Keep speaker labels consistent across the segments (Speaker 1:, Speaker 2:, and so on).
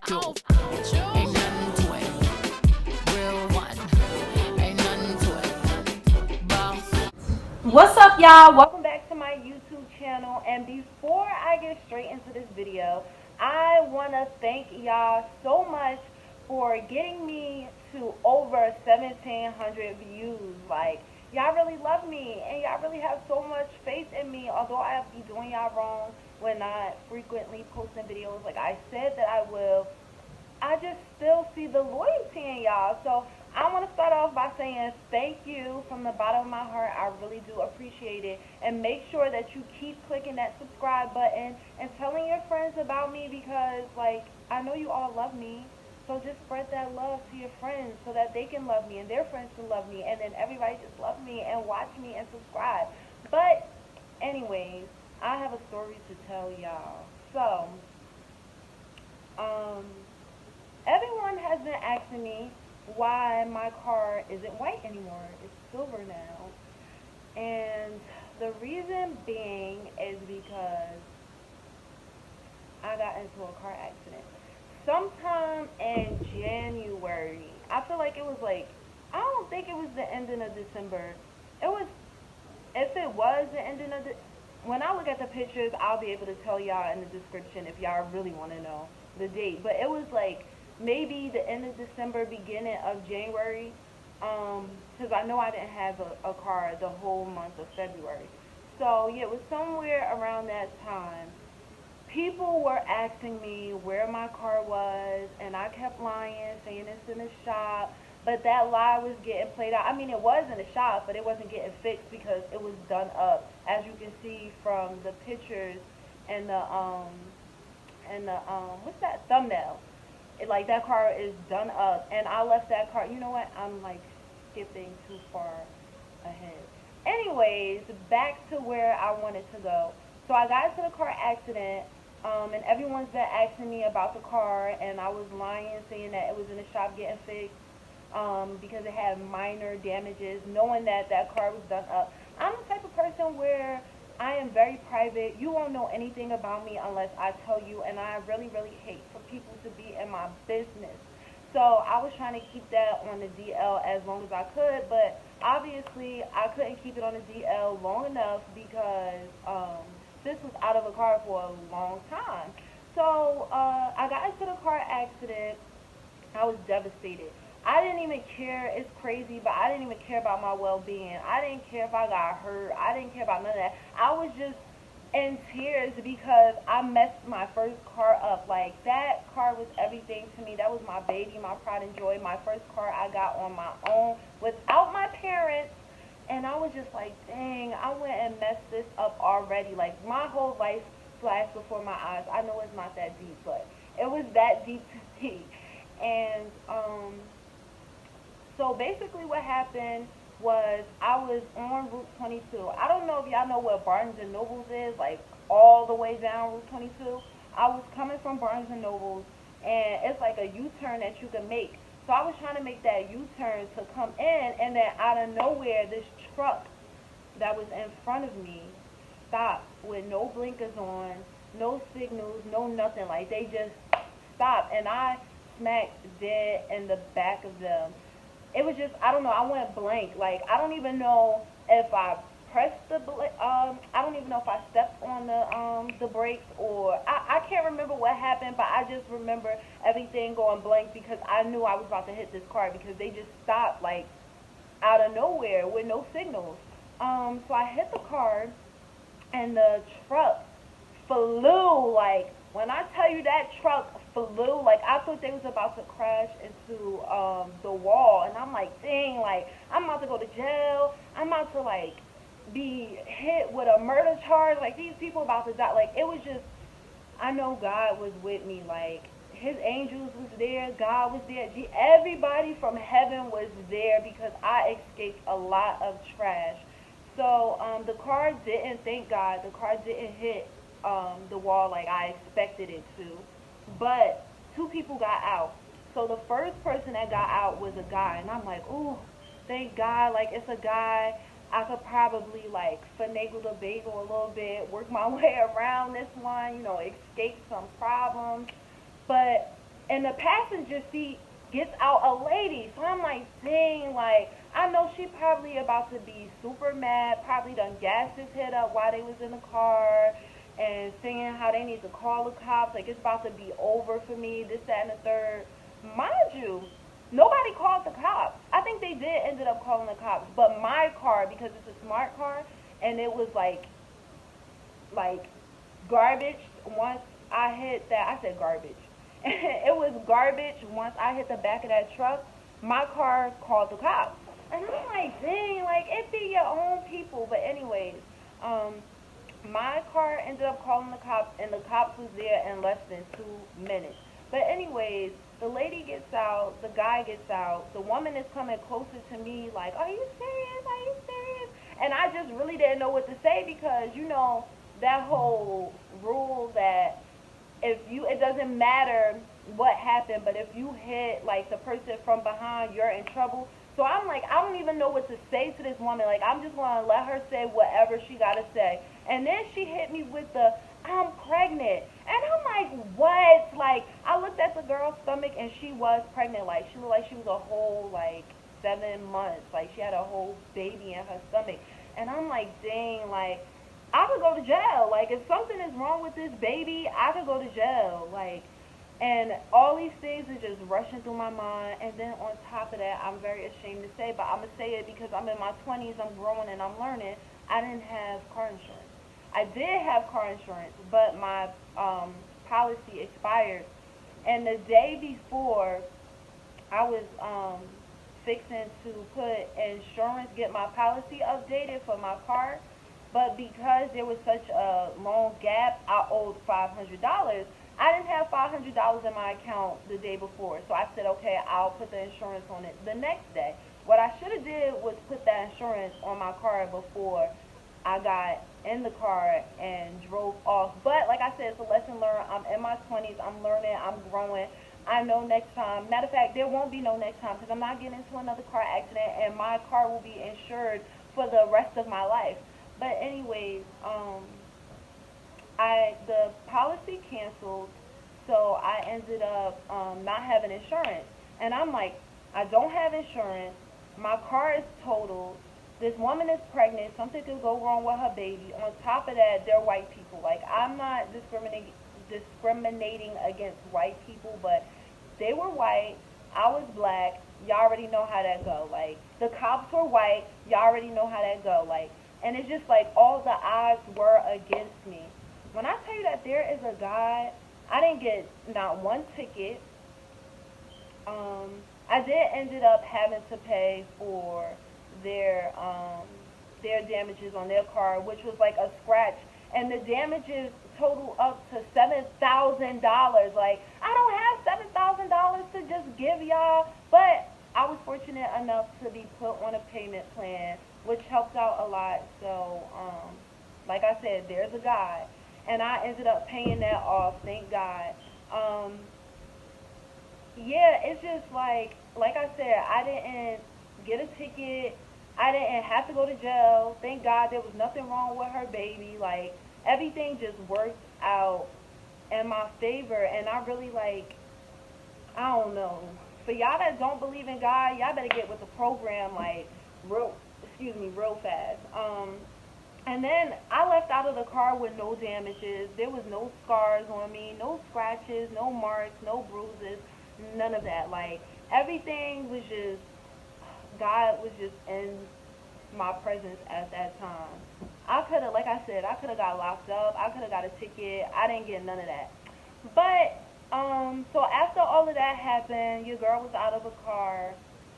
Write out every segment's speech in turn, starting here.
Speaker 1: do. Ain't nothing to it. Real one. Ain't nothing to it. Boss.
Speaker 2: What's up, y'all? Welcome back to my YouTube channel. And before I get straight into this video, I want to thank y'all so much for getting me to over 1,700 views. Like, y'all really love me and y'all really have so much faith in me. Although I be doing y'all wrong when not frequently posting videos like I said that I will, I just still see the loyalty in y'all. So I want to start off by saying thank you from the bottom of my heart. I really do appreciate it. And make sure that you keep clicking that subscribe button and telling your friends about me because, like, I know you all love me. So just spread that love to your friends so that they can love me and their friends can love me. And then everybody just love me and watch me and subscribe. But anyways, I have a story to tell y'all. So, um, everyone has been asking me why my car isn't white anymore. It's silver now. And the reason being is because I got into a car accident. Sometime in January. I feel like it was like, I don't think it was the ending of December. It was, if it was the ending of the, when I look at the pictures, I'll be able to tell y'all in the description if y'all really want to know the date. But it was like maybe the end of December, beginning of January, because I know I didn't have a car the whole month of February. So yeah, it was somewhere around that time. People were asking me where my car was, and I kept lying, saying it's in the shop. But that lie was getting played out. I mean, it was in the shop, but it wasn't getting fixed because it was done up, as you can see from the pictures and the what's that thumbnail? It, like, that car is done up, and I left that car. You know what? I'm like skipping too far ahead. Anyways, back to where I wanted to go. So I got into the car accident, and everyone's been asking me about the car, and I was lying, saying that it was in the shop getting fixed, because it had minor damages, knowing that that car was done up. I'm the type of person where I am very private. You won't know anything about me unless I tell you, and I really, really hate for people to be in my business. So I was trying to keep that on the DL as long as I could, but obviously I couldn't keep it on the DL long enough because this was out of a car for a long time. So I got into the car accident. I was devastated. I didn't even care. It's crazy, but I didn't even care about my well-being. I didn't care if I got hurt. I didn't care about none of that. I was just in tears because I messed my first car up. Like, that car was everything to me. That was my baby, my pride and joy. My first car I got on my own without my parents. And I was just like, dang, I went and messed this up already. Like, my whole life flashed before my eyes. I know it's not that deep, but it was that deep to me. And so basically what happened was I was on Route 22. I don't know if y'all know where Barnes and Nobles is, like all the way down Route 22. I was coming from Barnes and Nobles, and it's like a U-turn that you can make. So I was trying to make that U-turn to come in, and then out of nowhere, this truck that was in front of me stopped with no blinkers on, no signals, no nothing. Like, they just stopped, and I smacked dead in the back of them. It was just, I don't know, I went blank. Like, I don't even know if I pressed I don't even know if I stepped on the brakes, or I can't remember what happened, but I just remember everything going blank because I knew I was about to hit this car because they just stopped, like, out of nowhere with no signals. So I hit the car, and the truck flew. Like, when I tell you that truck flew, like, I thought they was about to crash into the wall, and I'm like, dang, like, I'm about to go to jail. I'm about to, like, be hit with a murder charge. Like, these people about to die. Like, it was just, I know God was with me. Like, his angels was there, God was there, everybody from heaven was there because I escaped a lot of trash. So the car didn't, thank God, the car didn't hit the wall like I expected it to. But two people got out. So the first person that got out was a guy, and I'm like, ooh, thank God, like, it's a guy. I could probably, like, finagle the bagel a little bit, work my way around this one, escape some problems. But and the passenger seat gets out a lady. So I'm like, dang, like, I know she probably about to be super mad, probably done gassed his head up while they was in the car and saying how they need to call the cops, like it's about to be over for me, this, that, and the third. Mind you, nobody called the cops. I think they did ended up calling the cops, but my car, because it's a smart car, and it was like garbage once I hit that. I said garbage. It was garbage once I hit the back of that truck. My car called the cops. And I'm like, dang, like, it be your own people. But anyways, um, my car ended up calling the cops, and the cops was there in less than 2 minutes. But anyways, the lady gets out, the guy gets out, the woman is coming closer to me like, are you serious? Are you serious? And I just really didn't know what to say because, that whole rule that if you, it doesn't matter what happened, but if you hit like the person from behind, you're in trouble. So I'm like, I don't even know what to say to this woman. Like, I'm just gonna let her say whatever she gotta say. And then she hit me with the, I'm pregnant. And I'm like, what? Like, I looked at the girl's stomach and she was pregnant. Like, she looked like she was a whole, like, 7 months. Like, she had a whole baby in her stomach. And I'm like, dang, like, I could go to jail. Like, if something is wrong with this baby, I could go to jail. Like, and all these things are just rushing through my mind. And then on top of that, I'm very ashamed to say, but I'm going to say it because I'm in my 20s, I'm growing and I'm learning. I didn't have car insurance. I did have car insurance, but my policy expired. And the day before, I was fixing to put insurance, get my policy updated for my car. But because there was such a long gap, I owed $500. I didn't have $500 in my account the day before, so I said, okay, I'll put the insurance on it the next day. What I should have did was put that insurance on my car before I got in the car and drove off. But like I said, it's a lesson learned. I'm in my 20s. I'm learning. I'm growing. I know next time. Matter of fact, there won't be no next time because I'm not getting into another car accident, and my car will be insured for the rest of my life. But anyways, the policy canceled, so I ended up not having insurance. And I'm like, I don't have insurance. My car is totaled. This woman is pregnant. Something could go wrong with her baby. On top of that, they're white people. Like, I'm not discriminating against white people, but they were white. I was black. Y'all already know how that go. Like, the cops were white. Y'all already know how that go. Like, and it's just like all the odds were against me. When I tell you that there is a God, I didn't get not one ticket. I did ended up having to pay for their their damages on their car, which was like a scratch, and the damages total up to $7,000. Like, I don't have $7,000 to just give y'all, but I was fortunate enough to be put on a payment plan, which helped out a lot. So, like I said, there's a God, and I ended up paying that off. Thank God. Yeah, it's just like I said, I didn't get a ticket. I didn't have to go to jail. Thank God there was nothing wrong with her baby. Like, everything just worked out in my favor, and I really I don't know. For y'all that don't believe in God, y'all better get with the program real fast. And then I left out of the car with no damages. There was no scars on me, no scratches, no marks, no bruises, none of that. Like, everything was just, God was just in my presence at that time. I could have, like I said, I could have got locked up. I could have got a ticket. I didn't get none of that. But, so after all of that happened, your girl was out of a car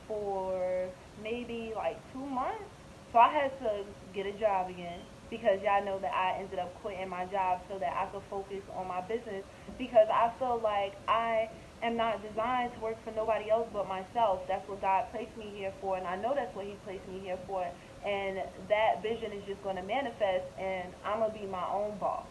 Speaker 2: for maybe like 2 months. So I had to get a job again because y'all know that I ended up quitting my job so that I could focus on my business, because I feel like I am not designed to work for nobody else but myself. That's what God placed me here for, and I know that's what He placed me here for, and that vision is just going to manifest, and I'm going to be my own boss.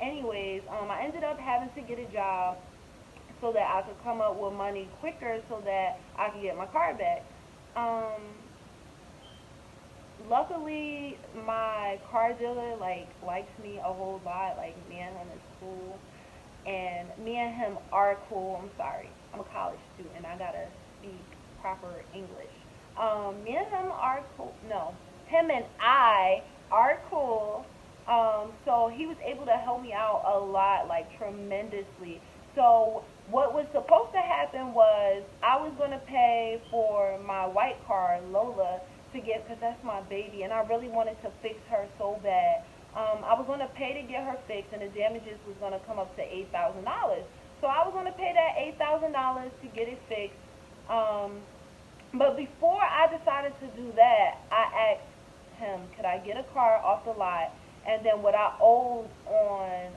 Speaker 2: Anyways, I ended up having to get a job so that I could come up with money quicker so that I could get my car back. Luckily, my car dealer likes me a whole lot. Like, man, is cool. and me and him are cool. I'm sorry, I'm a college student. I gotta speak proper English. Me and him are cool. No, him and I are cool. So he was able to help me out a lot, like tremendously. So what was supposed to happen was I was gonna pay for my white car, Lola, to get, because that's my baby, and I really wanted to fix her so bad. I was gonna pay to get her fixed, and the damages was gonna come up to $8,000. So I was gonna pay that $8,000 to get it fixed. Um, but before I decided to do that, I asked him, could I get a car off the lot? And then what I owed on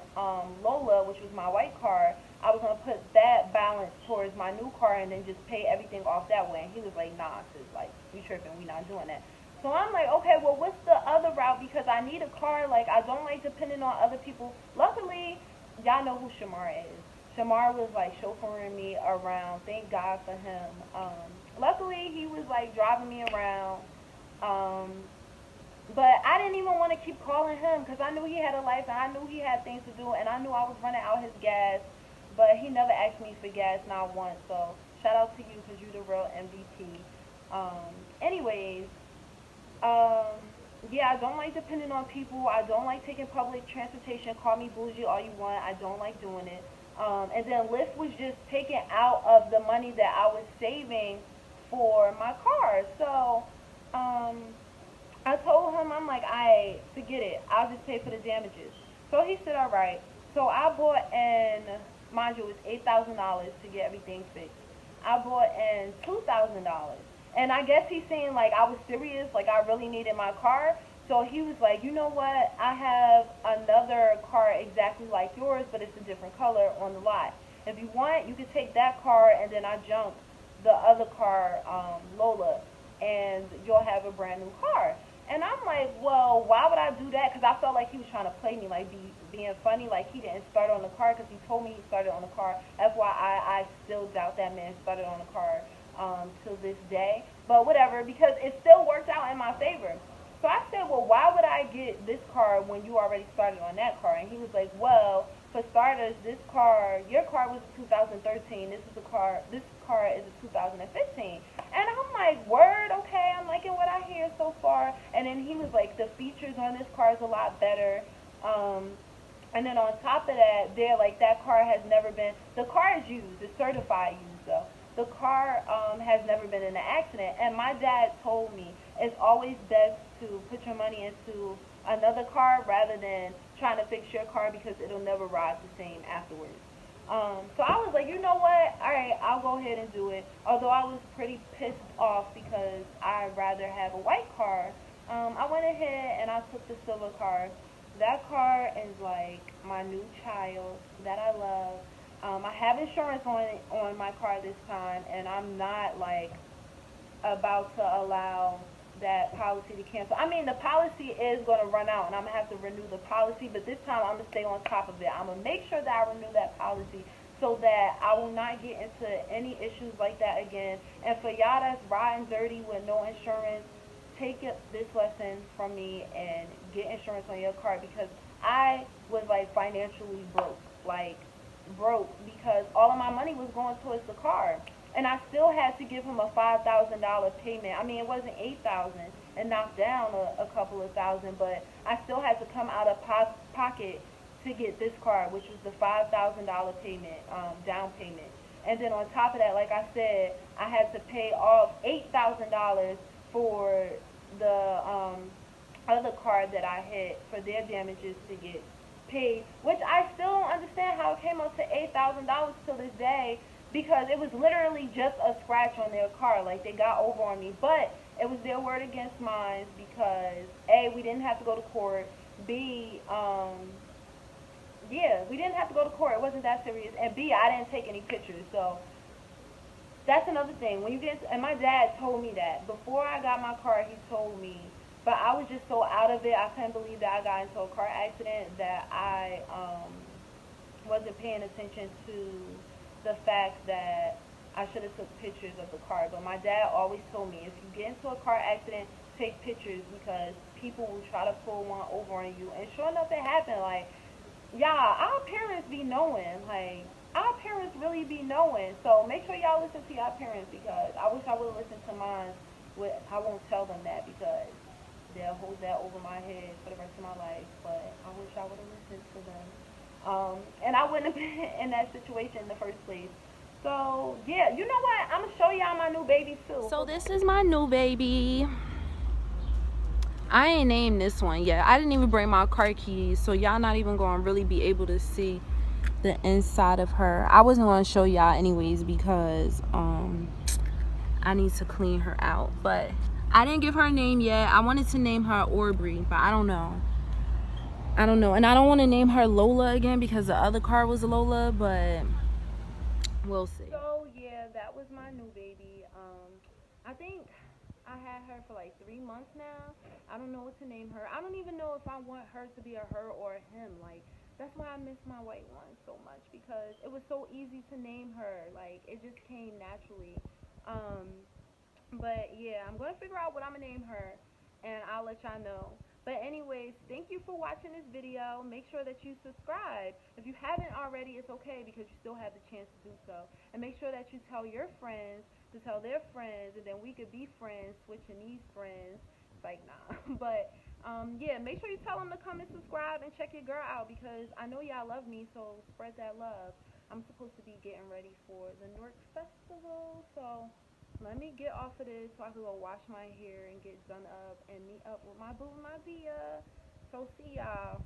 Speaker 2: Lola, which was my white car, I was gonna put that balance towards my new car and then just pay everything off that way. And he was like, nah, sis, like, you tripping, we not doing that. So I'm like, okay, well, what's the other route? Because I need a car. Like, I don't like depending on other people. Luckily, y'all know who Shamar is. Shamar was like chauffeuring me around. Thank God for him. Luckily, he was like driving me around. Um, but I didn't even want to keep calling him because I knew he had a life and I knew he had things to do and I knew I was running out his gas. But he never asked me for gas, not once. So shout out to you because you're the real MVP. Anyways, um, yeah, I don't like depending on people. I don't like taking public transportation. Call me bougie all you want. I don't like doing it. And then Lyft was just taken out of the money that I was saving for my car. So, I told him, I'm like, I forget it. I'll just pay for the damages. So he said, all right. So I bought in, mind you, it was $8,000 to get everything fixed. I bought in $2,000. And I guess he's saying, like, I was serious, like, I really needed my car. So he was like, you know what? I have another car exactly like yours, but it's a different color on the lot. If you want, you could take that car, and then I jump the other car, Lola, and you'll have a brand new car. And I'm like, well, why would I do that? Because I felt like he was trying to play me, like being funny, like he didn't start on the car because he told me he started on the car. FYI, I still doubt that man started on the car till this day. But whatever, because it still worked out in my favor. So I said, well, why would I get this car when you already started on that car? And he was like, well, for starters, this car, your car was a 2013. This car is a 2015. And I'm like, word, okay, I'm liking what I hear so far. And then he was like, the features on this car is a lot better. And then on top of that, that car has never been, the car is used, it's certified used though. The car has never been in an accident. And my dad told me it's always best to put your money into another car rather than trying to fix your car because it'll never ride the same afterwards. So I was like, you know what? All right, I'll go ahead and do it. Although I was pretty pissed off because I'd rather have a white car. I went ahead and I took the silver car. That car is like my new child that I love. I have insurance on my car this time, and I'm not like about to allow that policy to cancel. I mean, the policy is going to run out, and I'm going to have to renew the policy, but this time I'm going to stay on top of it. I'm going to make sure that I renew that policy so that I will not get into any issues like that again. And for y'all that's riding dirty with no insurance, take this lesson from me and get insurance on your car because I was like financially broke because all of my money was going towards the car. And I still had to give him a $5,000 payment. I mean, it wasn't $8,000 and knocked down a couple of thousand, but I still had to come out of pocket to get this car, which was the $5,000 payment, down payment. And then on top of that, like I said, I had to pay off $8,000 for the other car that I had for their damages to get paid, which I still don't understand how it came up to $8,000 till this day. Because it was literally just a scratch on their car, like they got over on me. But it was their word against mine because A, we didn't have to go to court. B, yeah, we didn't have to go to court. It wasn't that serious. And B, I didn't take any pictures. So that's another thing. When you get and my dad told me that before I got my car. He told me, but I was just so out of it. I couldn't believe that I got into a car accident that I wasn't paying attention to the fact that I should have took pictures of the car. But my dad always told me, if you get into a car accident, take pictures because people will try to pull one over on you. And sure enough, it happened. Like, Yeah, our parents be knowing. Like, our parents really be knowing. So make sure y'all listen to your parents because I wish I would have listened to mine. I won't tell them that because they'll hold that over my head for the rest of my life. But I wish I would have listened to them. And I wouldn't have been in that situation in the first place. So yeah, you know what? I'm gonna show y'all my new baby too.
Speaker 3: So this is my new baby. I ain't named this one yet. I didn't even bring my car keys, so y'all not even gonna really be able to see the inside of her. I wasn't gonna show y'all anyways because I need to clean her out. But I didn't give her a name yet. I wanted to name her Aubrey, but I don't know. And I don't want to name her Lola again because the other car was Lola, but we'll see.
Speaker 2: So yeah, that was my new baby. I think I had her for like 3 months now. I don't know what to name her. I don't even know if I want her to be a her or a him. Like that's why I miss my white one so much because it was so easy to name her. Like it just came naturally. Um, but yeah, I'm gonna figure out what I'm gonna name her, and I'll let y'all know. But anyways, thank you for watching this video. Make sure that you subscribe. If you haven't already, it's okay because you still have the chance to do so. And make sure that you tell your friends to tell their friends, and then we could be friends, switching these friends. It's like nah, but yeah, make sure you tell them to come and subscribe and check your girl out because I know y'all love me, so spread that love. I'm supposed to be getting ready for the Newark Festival, so let me get off of this so I can go wash my hair and get done up and meet up with my boo Mavia. So see y'all.